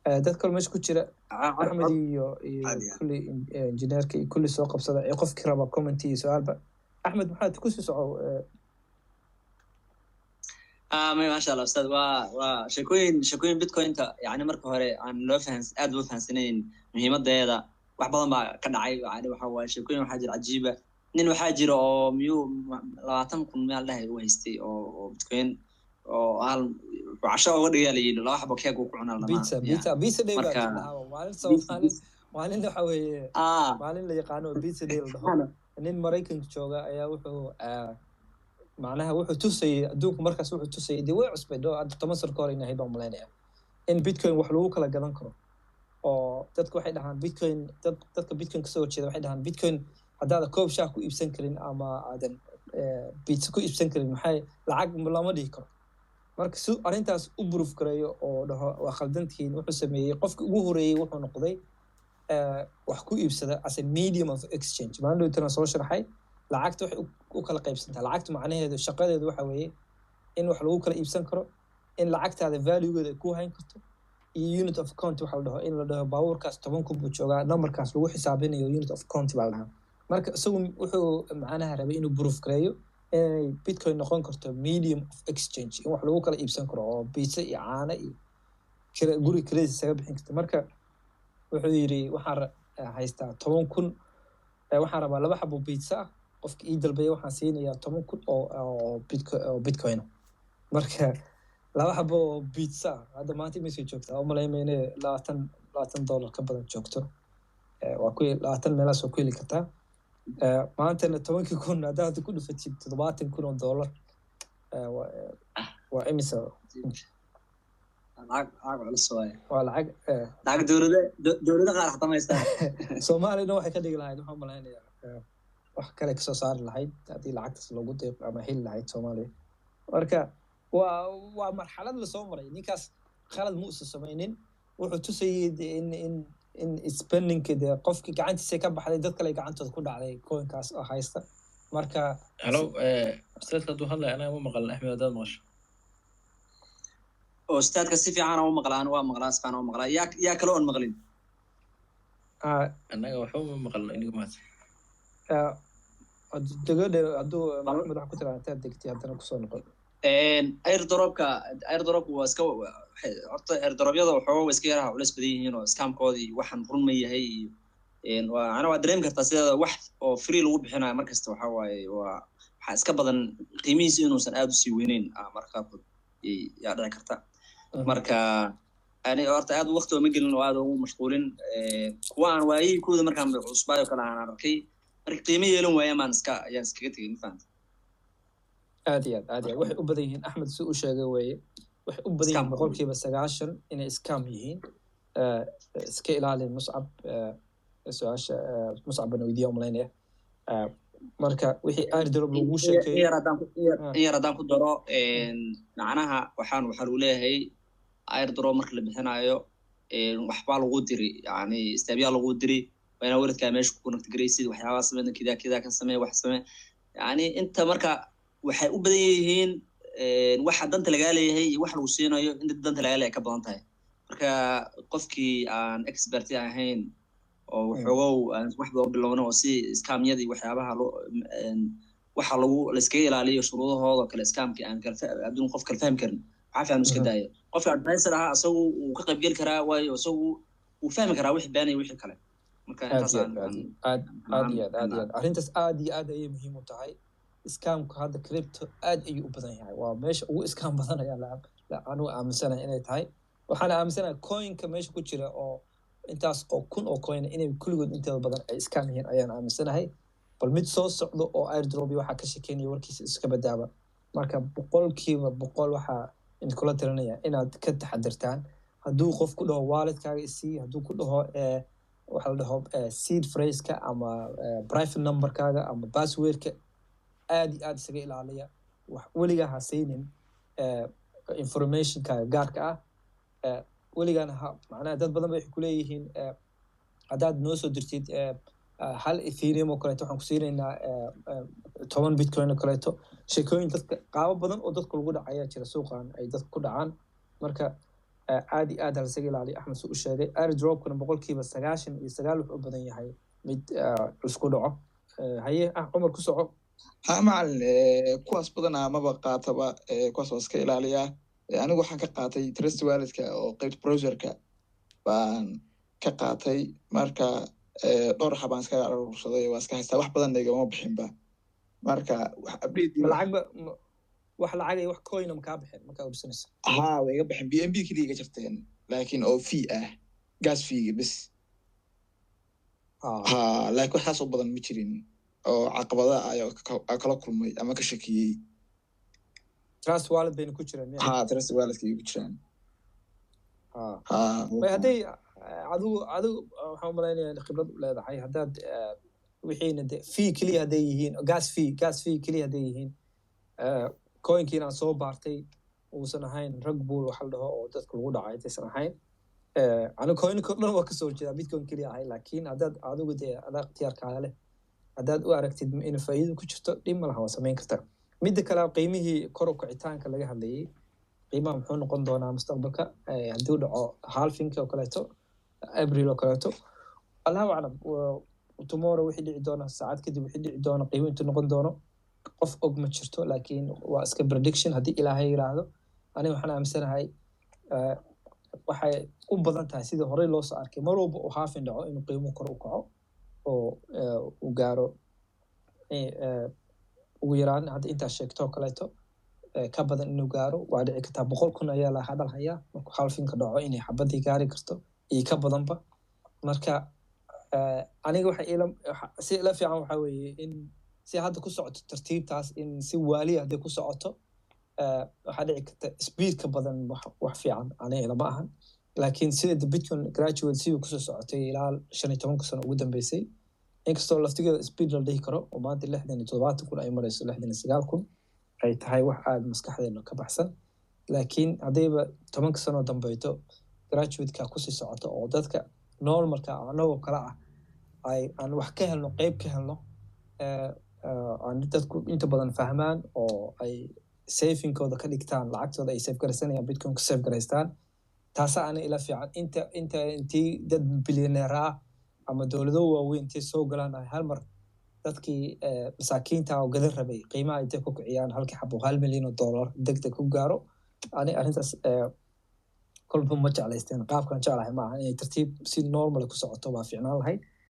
dad kale meesha ku jira Axmed عادي iyo يعني. kulli engineerka iyo kulli soo qabsada ee qofkii raba comment iyo su'aalba Axmed maxaad ku sii soco ما شاء الله أستاذ شكوين بيتكوين يعني مركو هوري عن لو فهمس أد لو فهمسنين مهمة ده وحبضن بقى كدعي يعني وحوا شكوين حاجة عجيبة نين حاجة أو ميو لا تمكن ما الله ويستي أو بيتكوين أو هل عشان ودي اللي لا حبوا كيك وقعنا لنا بيتزا دي بقى مالين سوالين maalin waxa weeye maalin la yaqaano pizza day la dhaho nin Mareykanka jooga ayaa macnaha wuxuu tusay adduunka markaas wuxuu tusay dii way cusbay hadda 10 sano hore inay haydo malaynaya in bitcoin wax lagu kala gadan karo oo dadku waxay dhahaan bitcoin dadka bitcoin ka soo jeeda waxay dhahaan bitcoin haddaad koob shaah ku iibsan karin ama aadan pizza ku iibsan karin maxay lacag lama dhihi karo marka si arintaas u proof gareeyo oo dhaho waa khaldantiin wuxuu sameeyay qofkii ugu horeeyay wuxuu noqday wax ku iibsada as a medium of exchange maanta inta soo sharaxay lacagta waxay u kala qaybsantaa lacagta macnaheedu shaqadeedu waxa weeye in wax lagu kala iibsan karo in lacagtaada value-geeda ku hayn karto iyo unit of account waxa la dhaho in la dhaho baabuurkaas 10 kun buu joogaa numberkaas lagu xisaabinayo unit of account baa la dhahaa marka isagu wuxuu macnaha rabay inuu proof gareeyo inay bitcoin noqon karto medium of exchange in wax lagu kala iibsan karo oo pizza iyo caano iyo guri crazy saga bixin karto marka wuxuu yiri waxaan haystaa 10 kun waxaan rabaa laba xabo pizza qofkii ii dalbay waxaan siinayaa 10 kun oo bitcoin marka laba xabo pizza hadda maanta meesha joogta oo malaynayna $20 ka badan joogto waa ku 20 meelaas oo ku heli kartaa maanta 10 kun hadda ku dhufatid $70,000 waa imisa lacag على السوايع والعق lacag dawladda qaar xataa ma haystaan Soomaalina waxay ka dhigi lahayd waxaan maleynayaa wax kale ka soo saar lahayd hadii lacagtaas lagu deeq ama hel lahayd Soomaaliya marka waa marxalad la soo maray ninkaas khalad ma uusan sameeynin wuxuu tusayay in spending kida qofkii gacantiisa ka baxday dad kale gacantooda ku dhacday coinkaas oo haysta marka hello ustaadka duu hadlay ana ma maqal Axmed dad maash أستاذ كسيفي أنا ومقلان ومقلاس كان ومقلا يا كلون مقلين أنا وحوم مقلن إني مات دقيقة أدو محمد حكوا ترى أنت دقيقتي هذا نقصون نقول أير دروب واسكو أير دروب يضو حوا واسكيرها ولا سبدين هنا سكام كودي وحن رمي هي وأنا ودريم كرتاسي واحد أو فري لوب هنا مركز توحوا وحاسك بدن قيميس إنه سنأدو سوينين مركز يا كرتا marka ani horta aad waqti ma gelin oo aad ugu mashquulin kuwaan waayay kooda markaan cusbaayo kala aan arkay markii qiimo yeelan waayay maan ayaan iskaga tagay intaan aad waxay u badan yihiin Axmed soo sheegay weeye waxay u badan yihiin boqolkiiba 90 inay scam yihiin iska ilaalin Muscab banu weydiyo malaynaya marka wixii airdrop lagu sheekay yaradan ku daro macnaha waxaan waxa uu leeyahay airdrop marka la bixinayo waxba lagu diri yani istabiya lagu diri bayna waradka meesha ku connect gareysid waxyaabaha sameeyay kida ka sameey wax sameey yani inta marka waxay u badan yihiin waxa danta laga leeyahay wax lagu siinayo inta danta laga leeyahay ka badan tahay marka qofkii aan expert ahayn oo xogow wax loo bilowno oo si scamyadii waxyaabaha waxa lagu la iska ilaaliyo shuruudahooda kale scamki aan kala adduun qof kala fahmi karin waxa fahmi iska daayo qofka advisor ah asagu uu ka qayb gali karaa waayo asagu uu fahmi karaa wixii baanay wixii kale marka intaas aad arintaas aad ay muhiim u tahay scamku hadda crypto aad ayuu u badan yahay waa meesha ugu scam badan ayaa la anu aaminsanahay inay tahay waxaan aaminsanahay coinka meesha ku jira oo intaas oo kun oo coin inay kulligood inteeda badan ay scam yihiin ayaan aaminsanahay bal mid soo socdo oo airdrop waxa ka sheekeynaya warkiisa iska badaaba marka 100% waxa in kula tirinaya inaad ka taxadirtaan hadduu qof ku dhaho wallet-kaaga isii hadduu ku dhaho waxa la dhaho seed phrase-ka ama private number-kaaga ama password-ka aad isaga ilaaliya wax weliga ha saynin information-kaaga gaarka ah weligana macnaha dad badan waxay ku leeyihiin hadaad noo soo dirtid hal ethereum oo kale waxaan ku siinaynaa 10 bitcoin oo kale sheekooyin dadka qaabo badan oo dadku lagu dhacaya jira suuqan ay dadku ku dhacaan marka aad iyo aad halsaga ilaaliyo axmed suu u sheegay airdropkuna boqolkiiba 99 wuxuu u badan yahay mid isku dhaco haye cumar ku soco ha macalin kuwaas badanaa maba qaataba kuwaas waa iska ilaaliyaa anigu waxaan ka qaatay trust walletka oo qaybta browserka baan ka qaatay marka dhowr xabaan iskaga urursaday waa iska haystaa wax badan igama bixinba marka wax update wax lacag ay wax coin ma bixin marka urursanaysa way iga bixin BNB kaliya iga jirteen laakiin oo fee gas fee bas laakiin waxaas oo badan ma jirin oo caqabada ayaa kala kulmay ama ka shakiyay trust wallet bayna ku jiraan trust walletka ku jiraan hadday adigu waxaan u malaynayaa khibrad u leedahay haddaad wixiina de fee keliya hadday yihiin gas fee keliya hadday yihiin coinkiina aan soo baartay uusan ahayn rug bull waxa la dhaho oo dadka lagu dhacay intaysan ahayn aniga coinka dhan waa kasoo horjeedaa bitcoin keliya ahay laakiin haddaad adigu dee adaa ikhtiyaarkaada leh haddaad u aragtid in faa'iido ku jirto dhib ma laha waa samayn kartaa midda kale qiimihii kor u kicitaanka laga hadlayay qiimaha muxuu noqon doonaa mustaqbalka haddii u dhaco halfinka oo kaleeto abril oo kaleeto allahu aclam tomorrow wixii dhici doona saacad kadib wixii dhici doona qiimo intuu noqon doono qof og ma jirto laakiin waa iska prediction haddii ilaahay yiraahdo aniga waxaan aaminsanahay waxay u badan tahay sidii horey loo soo arkay mar walba uu halfin dhaco inuu qiimuhu kor u kaco oo uu gaaro ugu yaraan hadda intaa sheegto kaleeto ka badan inuu gaaro waa dhici kartaa 100,000 ayaa la hadal hayaa markuu halfinka dhaco inay xabadii gaari karto iyo ka badanba marka aniga si ila fiican waxaa weeye in si hadda ku socoto tartiibtaas in si waali hadday ku socoto waxaa dhici karta speed ka badan wax fiican aniga lama ahan laakiin sida bitcoin graduate siduu kusoo socotay ilaa 15 sano ugu dambeysay inkastoo laftigeeda speed la dhihi karo oo maanta 67,000 ay marayso 69,000 ay tahay wax aad maskaxdeena ka baxsan laakiin haddayba 10 sano dambayto graduate-ka kusii socoto oo dadka normalka anagoo kale ah aan wax ka helno qayb ka helno aan dadku inta badan fahmaan oo ay savingkooda ka dhigtaan lacagtooda ay save garaysanayaan bitcoin ka save garaystaan taasaa ana ila fiican intii dad billionaire ah ama dowlado waaweyn intay soo galaan ay hal mar dadkii masaakiinta oo gadan rabay qiimaha intay ku kiciyaan halkii xabo $1 milyan degdeg ku gaaro arrintaas kolba ma jeclaysteen qaabkan jeclahay maaha inay tartiib si normal ku socoto waa fiicnaan lahayd